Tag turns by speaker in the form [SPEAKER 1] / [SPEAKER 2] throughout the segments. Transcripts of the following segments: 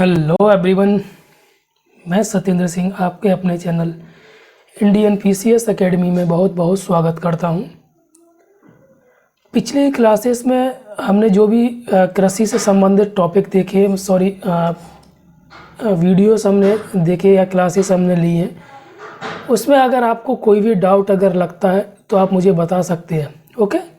[SPEAKER 1] Hello everyone, मैं सत्येंद्र सिंह आपके अपने चैनल इंडियन पीसीएस एकेडमी में बहुत बहुत स्वागत करता हूं। पिछले क्लासेस में हमने जो भी कृषि से संबंधित टॉपिक देखे वीडियोस हमने देखे या क्लासेस हमने ली हैं, उसमें अगर आपको कोई भी डाउट अगर लगता है तो आप मुझे बता सकते हैं, ओके।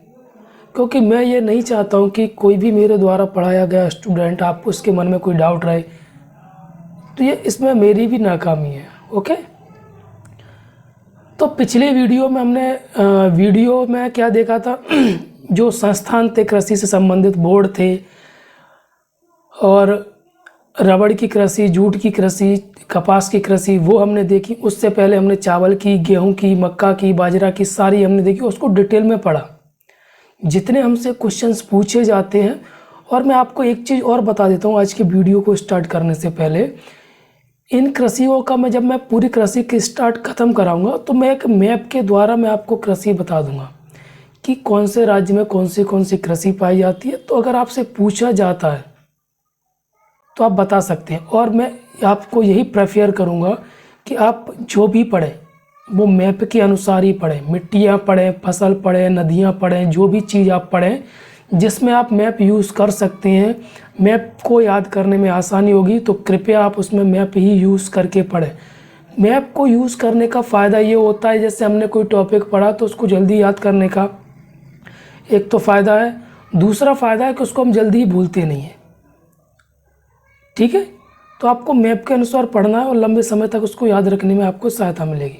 [SPEAKER 1] क्योंकि मैं ये नहीं चाहता हूँ कि कोई भी मेरे द्वारा पढ़ाया गया स्टूडेंट आपको उसके मन में कोई डाउट रहे, तो ये इसमें मेरी भी नाकामी है, ओके। तो पिछले वीडियो में हमने क्या देखा था जो संस्थान थे कृषि से संबंधित बोर्ड थे, और रबड़ की कृषि, जूट की कृषि, कपास की कृषि वो हमने देखी। उससे पहले हमने चावल की, गेहूं की, मक्का की, बाजरा की सारी हमने देखी, उसको डिटेल में पढ़ा। जितने हमसे क्वेश्चंस पूछे जाते हैं, और मैं आपको एक चीज़ और बता देता हूँ आज की वीडियो को स्टार्ट करने से पहले, इन कृषियों का जब मैं पूरी कृषि की स्टार्ट ख़त्म कराऊंगा तो मैं एक मैप के द्वारा मैं आपको कृषि बता दूंगा कि कौन से राज्य में कौन सी कृषि पाई जाती है। तो अगर आपसे पूछा जाता है तो आप बता सकते हैं, और मैं आपको यही प्रेफर करूँगा कि आप जो भी पढ़ें वो मैप के अनुसार ही पढ़ें। मिट्टियाँ पढ़ें, फसल पढ़ें, नदियाँ पढ़ें, जो भी चीज़ आप पढ़ें जिसमें आप मैप यूज़ कर सकते हैं, मैप को याद करने में आसानी होगी, तो कृपया आप उसमें मैप ही यूज़ करके पढ़ें। मैप को यूज़ करने का फ़ायदा ये होता है, जैसे हमने कोई टॉपिक पढ़ा तो उसको जल्दी याद करने का एक तो फ़ायदा है, दूसरा फ़ायदा है कि उसको हम जल्दी ही भूलते नहीं हैं, ठीक है। तो आपको मैप के अनुसार पढ़ना है और लंबे समय तक उसको याद रखने में आपको सहायता मिलेगी।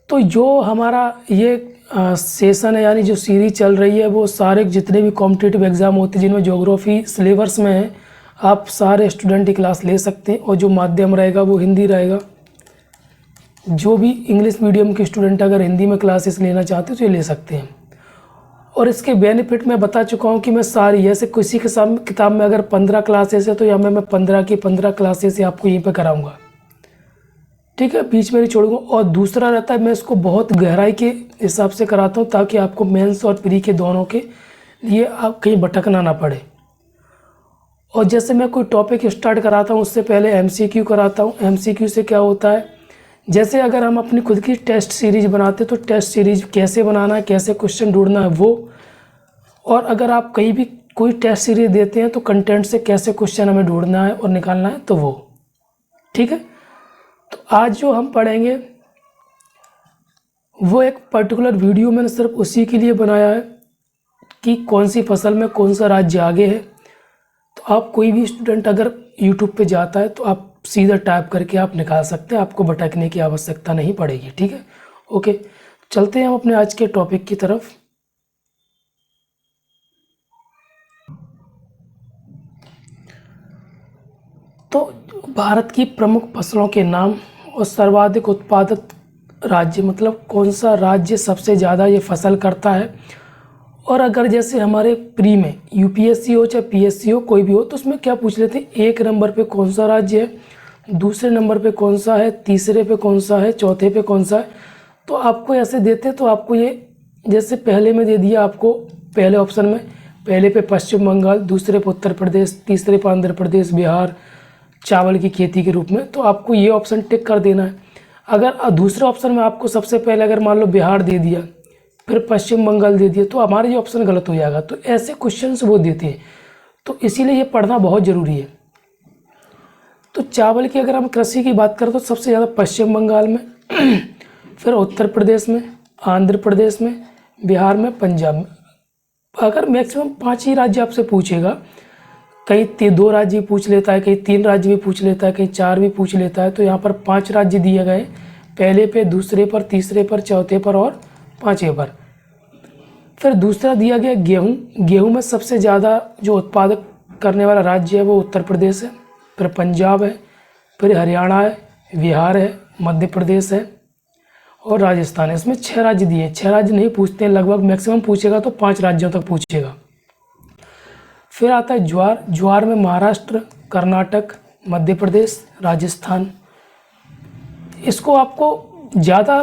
[SPEAKER 1] तो जो हमारा ये सेशन है, यानी जो सीरीज चल रही है, वो सारे जितने भी कॉम्पिटिटिव एग्ज़ाम होते हैं जिनमें ज्योग्राफी सिलेबस में है, आप सारे स्टूडेंट की क्लास ले सकते हैं। और जो माध्यम रहेगा वो हिंदी रहेगा। जो भी इंग्लिश मीडियम के स्टूडेंट अगर हिंदी में क्लासेस लेना चाहते हैं तो ये ले सकते हैं। और इसके बेनिफिट मैं बता चुका हूँ कि मैं सारी, जैसे किसी के सामने किताब में अगर 15 क्लासेस है तो यहाँ मैं 15 की 15 क्लासेस आपको यहीं पर कराऊँगा, ठीक है, बीच में नहीं छोड़ूंगा। और दूसरा रहता है मैं इसको बहुत गहराई के हिसाब से कराता हूँ ताकि आपको मेंस और प्री के दोनों के लिए आप कहीं भटकना ना पड़े। और जैसे मैं कोई टॉपिक स्टार्ट कराता हूँ उससे पहले एमसीक्यू कराता हूँ। एमसीक्यू से क्या होता है, जैसे अगर हम अपनी खुद की टेस्ट सीरीज बनाते तो टेस्ट सीरीज कैसे बनाना है, कैसे क्वेश्चन ढूंढना है वो, और अगर आप कहीं भी कोई टेस्ट सीरीज देते हैं तो कंटेंट से कैसे क्वेश्चन हमें ढूंढना है और निकालना है, तो वो, ठीक है। तो आज जो हम पढ़ेंगे वो एक पर्टिकुलर वीडियो मैंने सिर्फ उसी के लिए बनाया है कि कौन सी फसल में कौन सा राज्य आगे है। तो आप कोई भी स्टूडेंट अगर यूट्यूब पे जाता है तो आप सीधा टाइप करके आप निकाल सकते हैं, आपको भटकने की आवश्यकता नहीं पड़ेगी, ठीक है, ओके। चलते हैं हम अपने आज के टॉपिक की तरफ। तो भारत की प्रमुख फसलों के नाम और सर्वाधिक उत्पादक राज्य, मतलब कौन सा राज्य सबसे ज़्यादा ये फसल करता है। और अगर जैसे हमारे प्री में यूपीएससी हो चाहे पीएससी हो, कोई भी हो, तो उसमें क्या पूछ लेते हैं, एक नंबर पे कौन सा राज्य है, दूसरे नंबर पे कौन सा है, तीसरे पे कौन सा है, चौथे पे कौन सा है। तो आपको ऐसे देते तो आपको ये, जैसे पहले में दे दिया आपको, पहले ऑप्शन में पहले पे पश्चिम बंगाल, दूसरे पे उत्तर प्रदेश, तीसरे पे आंध्र प्रदेश, बिहार, चावल की खेती के रूप में, तो आपको ये ऑप्शन टिक कर देना है। अगर दूसरे ऑप्शन में आपको सबसे पहले अगर मान लो बिहार दे दिया, फिर पश्चिम बंगाल दे दिया, तो हमारा ये ऑप्शन गलत हो जाएगा। तो ऐसे क्वेश्चंस वो देते हैं, तो इसीलिए ये पढ़ना बहुत ज़रूरी है। तो चावल की अगर हम कृषि की बात करें तो सबसे ज़्यादा पश्चिम बंगाल में फिर उत्तर प्रदेश में, आंध्र प्रदेश में, बिहार में, पंजाब में। अगर मैक्सिमम 5 ही राज्य आपसे पूछेगा, कहीं 2 राज्य भी पूछ लेता है, कहीं 3 राज्य भी पूछ लेता है, कहीं 4 भी पूछ लेता है। तो यहाँ पर 5 राज्य दिए गए, पहले पे, दूसरे पर, तीसरे पर, चौथे पर और 5वें पर। फिर दूसरा दिया गया गेहूँ। गेहूँ में सबसे ज़्यादा जो उत्पादक करने वाला राज्य है वो उत्तर प्रदेश है, फिर पंजाब है, फिर हरियाणा है, बिहार है, मध्य प्रदेश है और राजस्थान है। इसमें 6 राज्य दिए। 6 राज्य नहीं पूछते हैं, लगभग मैक्सिमम पूछेगा तो 5 राज्यों तक पूछेगा। फिर आता है ज्वार। ज्वार में महाराष्ट्र, कर्नाटक, मध्य प्रदेश, राजस्थान। इसको आपको ज़्यादा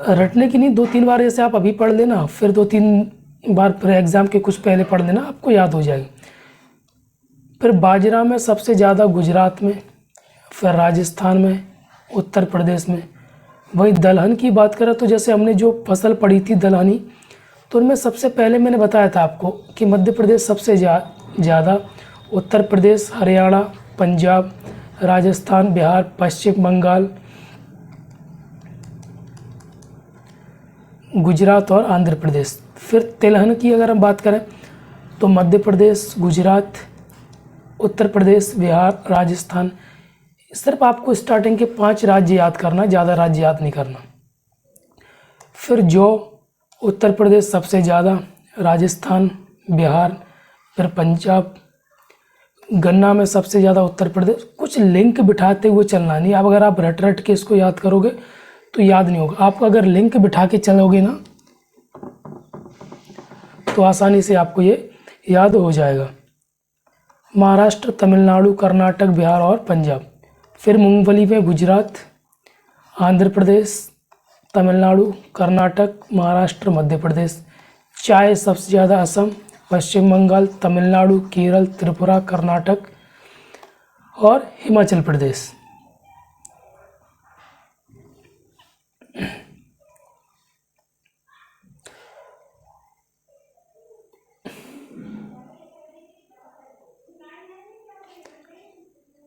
[SPEAKER 1] रटने की नहीं, 2-3 बार जैसे आप अभी पढ़ लेना, फिर 2-3 बार फिर एग्ज़ाम के कुछ पहले पढ़ लेना, आपको याद हो जाएगी। फिर बाजरा में सबसे ज़्यादा गुजरात में, फिर राजस्थान में, उत्तर प्रदेश में। वही दलहन की बात करें तो जैसे हमने जो फसल पड़ी थी दलहनी, तो उनमें सबसे पहले मैंने बताया था आपको कि मध्य प्रदेश सबसे ज़्यादा, उत्तर प्रदेश, हरियाणा, पंजाब, राजस्थान, बिहार, पश्चिम बंगाल, गुजरात और आंध्र प्रदेश। फिर तिलहन की अगर हम बात करें तो मध्य प्रदेश, गुजरात, उत्तर प्रदेश, बिहार, राजस्थान। सिर्फ आपको स्टार्टिंग के 5 राज्य याद करना, ज़्यादा राज्य याद नहीं करना। फिर जौ, उत्तर प्रदेश सबसे ज़्यादा, राजस्थान, बिहार, फिर पंजाब। गन्ना में सबसे ज़्यादा उत्तर प्रदेश। कुछ लिंक बिठाते हुए चलना नहीं। अब अगर आप रट रट के इसको याद करोगे तो याद नहीं होगा। आप अगर लिंक बिठा के चलोगे ना तो आसानी से आपको ये याद हो जाएगा। महाराष्ट्र, तमिलनाडु, कर्नाटक, बिहार और पंजाब। फिर मूंगफली में गुजरात, आंध्र प्रदेश, तमिलनाडु, कर्नाटक, महाराष्ट्र, मध्य प्रदेश। चाय सबसे ज़्यादा असम, पश्चिम बंगाल, तमिलनाडु, केरल, त्रिपुरा, कर्नाटक और हिमाचल प्रदेश।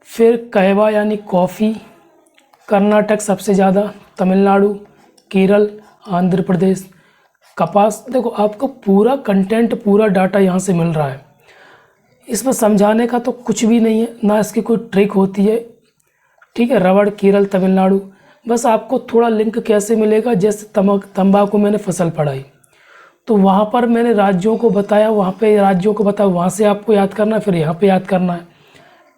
[SPEAKER 1] फिर कहवा यानी कॉफ़ी, कर्नाटक सबसे ज़्यादा, तमिलनाडु, केरल, आंध्र प्रदेश। कपास, देखो आपको पूरा कंटेंट, पूरा डाटा यहाँ से मिल रहा है। इसमें समझाने का तो कुछ भी नहीं है, ना इसकी कोई ट्रिक होती है। ठीक है, रबड़, केरल, तमिलनाडु। बस आपको थोड़ा लिंक कैसे मिलेगा, जैसे तंबाकू मैंने फसल पढ़ाई तो वहाँ पर मैंने राज्यों को बताया, वहाँ पे राज्यों को बताया, वहाँ से आपको याद करना है, फिर यहाँ पे याद करना है।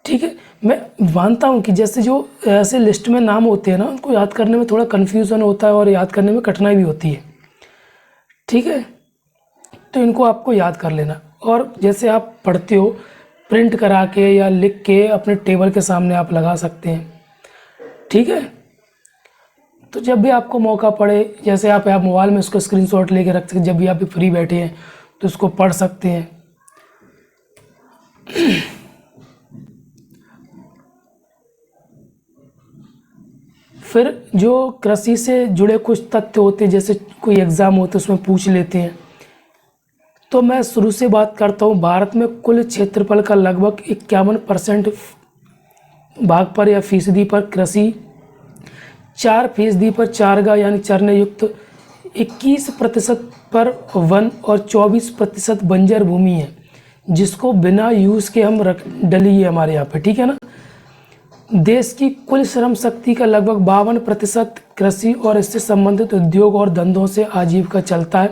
[SPEAKER 1] ठीक है, मैं मानता हूँ कि जैसे जो ऐसे लिस्ट में नाम होते हैं ना, उनको याद करने में थोड़ा कन्फ्यूज़न होता है और याद करने में कठिनाई भी होती है। ठीक है, तो इनको आपको याद कर लेना। और जैसे आप पढ़ते हो, प्रिंट करा के या लिख के अपने टेबल के सामने आप लगा सकते हैं। ठीक है, तो जब भी आपको मौका पड़े, जैसे आप मोबाइल में इसको स्क्रीनशॉट लेके रख सकते हैं, जब भी आप फ्री बैठे हैं तो इसको पढ़ सकते हैं। फिर जो कृषि से जुड़े कुछ तथ्य होते हैं, जैसे कोई एग्ज़ाम होता है उसमें पूछ लेते हैं, तो मैं शुरू से बात करता हूँ। भारत में कुल क्षेत्रफल का लगभग 51% भाग पर या फीसदी पर कृषि, 4% पर चारगाह यानी चरने युक्त, 21% पर वन और 24% बंजर भूमि है, जिसको बिना यूज़ के हम रख डली है हमारे यहाँ पे। ठीक है ना। देश की कुल श्रम शक्ति का लगभग 52% कृषि और इससे संबंधित उद्योग और धंधों से आजीविका चलता है।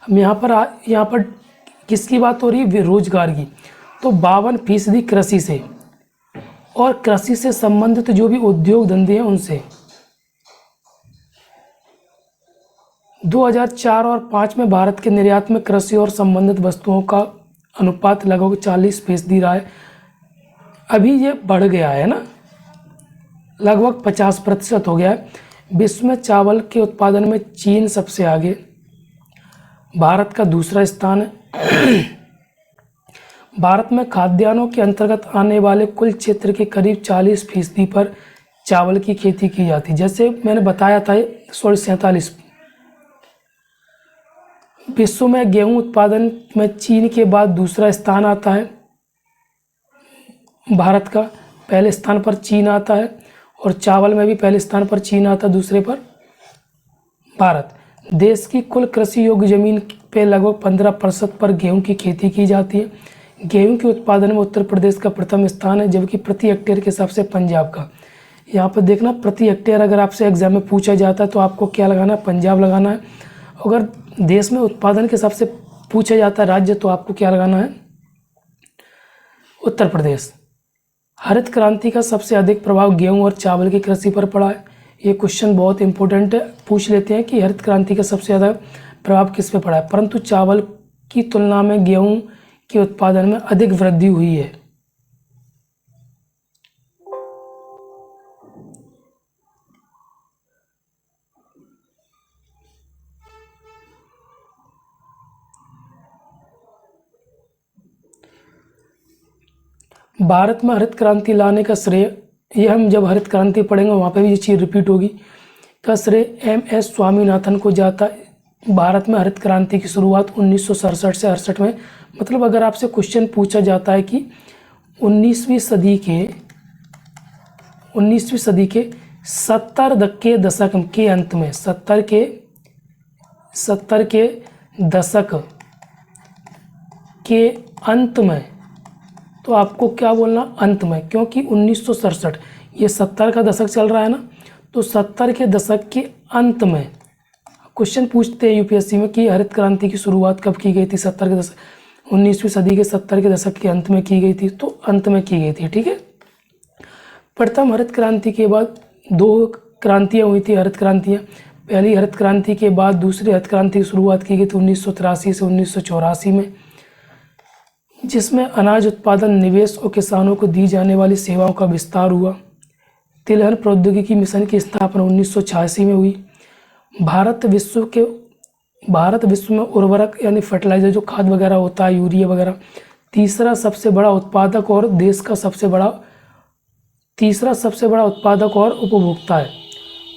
[SPEAKER 1] हम यहाँ पर किसकी बात हो रही है? बेरोजगार की। तो 52% कृषि से और कृषि से संबंधित जो भी उद्योग धंधे हैं उनसे। 2004 और 5 में भारत के निर्यात में कृषि और संबंधित वस्तुओं का अनुपात लगभग 40% रहा है। अभी ये बढ़ गया है ना, लगभग 50% हो गया है। विश्व में चावल के उत्पादन में चीन सबसे आगे, भारत का दूसरा स्थान है। भारत में खाद्यान्नों के अंतर्गत आने वाले कुल क्षेत्र के करीब 40% पर चावल की खेती की जाती है। जैसे मैंने बताया था 47। विश्व में गेहूं उत्पादन में चीन के बाद दूसरा स्थान आता है भारत का, पहले स्थान पर चीन आता है, और चावल में भी पहले स्थान पर चीन आता है, दूसरे पर भारत। देश की कुल कृषि योग्य जमीन पे लगभग 15% पर गेहूं की खेती की जाती है। गेहूं के उत्पादन में उत्तर प्रदेश का प्रथम स्थान है, जबकि प्रति हेक्टेयर के हिसाब से पंजाब का। यहाँ पर देखना, प्रति हेक्टेयर अगर आपसे एग्जाम में पूछा जाता है तो आपको क्या लगाना है? पंजाब लगाना है। अगर देश में उत्पादन के हिसाब से पूछा जाता है राज्य, तो आपको क्या लगाना है? उत्तर प्रदेश। हरित क्रांति का सबसे अधिक प्रभाव गेहूं और चावल की कृषि पर पड़ा है। ये क्वेश्चन बहुत इंपॉर्टेंट है, पूछ लेते हैं कि हरित क्रांति का सबसे ज़्यादा प्रभाव किस पे पड़ा है। परंतु चावल की तुलना में गेहूं के उत्पादन में अधिक वृद्धि हुई है। भारत में हरित क्रांति लाने का श्रेय, ये हम जब हरित क्रांति पढ़ेंगे वहाँ पे भी ये चीज़ रिपीट होगी, का श्रेय MS स्वामीनाथन को जाता है। भारत में हरित क्रांति की शुरुआत 1967 से 68 में, मतलब अगर आपसे क्वेश्चन पूछा जाता है कि 19वीं सदी के 70 के दशक के अंत में, 70 के दशक के अंत में, तो आपको क्या बोलना, अंत में, क्योंकि 1967 ये 70 का दशक चल रहा है ना, तो 70 के दशक के अंत में क्वेश्चन पूछते हैं यूपीएससी में कि हरित क्रांति की शुरुआत कब की गई थी, 70 के दशक, 19वीं सदी के 70 के दशक के अंत में की गई थी, तो अंत में की गई थी। ठीक है। प्रथम हरित क्रांति के बाद 2 क्रांतियाँ हुई थी, हरित क्रांतियाँ। पहली हरित क्रांति के बाद दूसरी हरित क्रांति की शुरुआत की गई थी 1983 से 1984 में, जिसमें अनाज उत्पादन, निवेश और किसानों को दी जाने वाली सेवाओं का विस्तार हुआ। तिलहन प्रौद्योगिकी मिशन की स्थापना 1986 में हुई। भारत विश्व में उर्वरक यानी फर्टिलाइजर, जो खाद वगैरह होता है, यूरिया वगैरह, तीसरा सबसे बड़ा उत्पादक और देश का तीसरा सबसे बड़ा उत्पादक और उपभोक्ता है।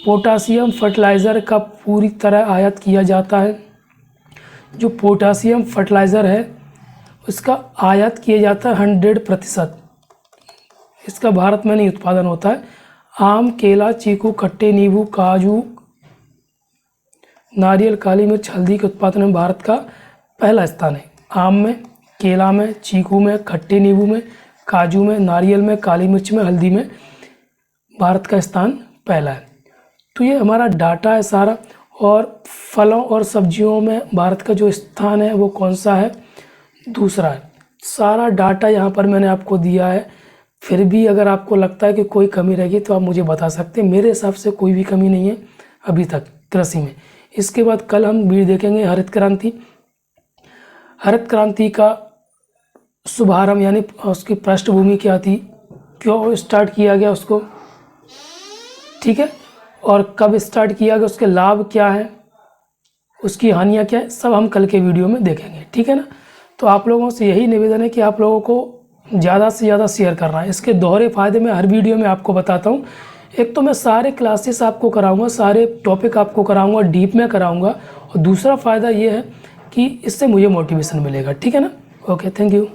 [SPEAKER 1] पोटासियम फर्टिलाइज़र का पूरी तरह आयात किया जाता है। जो पोटासियम फर्टिलाइज़र है उसका आयात किया जाता है 100%। इसका भारत में नहीं उत्पादन होता है। आम, केला, चीकू, खट्टे नींबू, काजू, नारियल, काली मिर्च, हल्दी के उत्पादन में भारत का पहला स्थान है। आम में, केला में, चीकू में, खट्टे नींबू में, काजू में, नारियल में, काली मिर्च में, हल्दी में भारत का स्थान पहला है। तो ये हमारा डाटा है सारा। और फलों और सब्जियों में भारत का जो स्थान है वो कौन सा है, दूसरा है। सारा डाटा यहाँ पर मैंने आपको दिया है। फिर भी अगर आपको लगता है कि कोई कमी रहेगी तो आप मुझे बता सकते हैं। मेरे हिसाब से कोई भी कमी नहीं है अभी तक कृषि में। इसके बाद कल हम वीडियो देखेंगे हरित क्रांति। हरित क्रांति का शुभारंभ यानी उसकी पृष्ठभूमि क्या थी, क्यों स्टार्ट किया गया उसको, ठीक है, और कब स्टार्ट किया गया, उसके लाभ क्या है, उसकी हानियाँ क्या है, सब हम कल के वीडियो में देखेंगे। ठीक है ना। तो आप लोगों से यही निवेदन है कि आप लोगों को ज़्यादा से ज़्यादा शेयर करना है। इसके दोहरे फ़ायदे मैं हर वीडियो में आपको बताता हूँ। एक तो मैं सारे क्लासेस आपको कराऊंगा, सारे टॉपिक आपको कराऊंगा, डीप में कराऊंगा, और दूसरा फ़ायदा ये है कि इससे मुझे मोटिवेशन मिलेगा। ठीक है ना। Okay, thank you.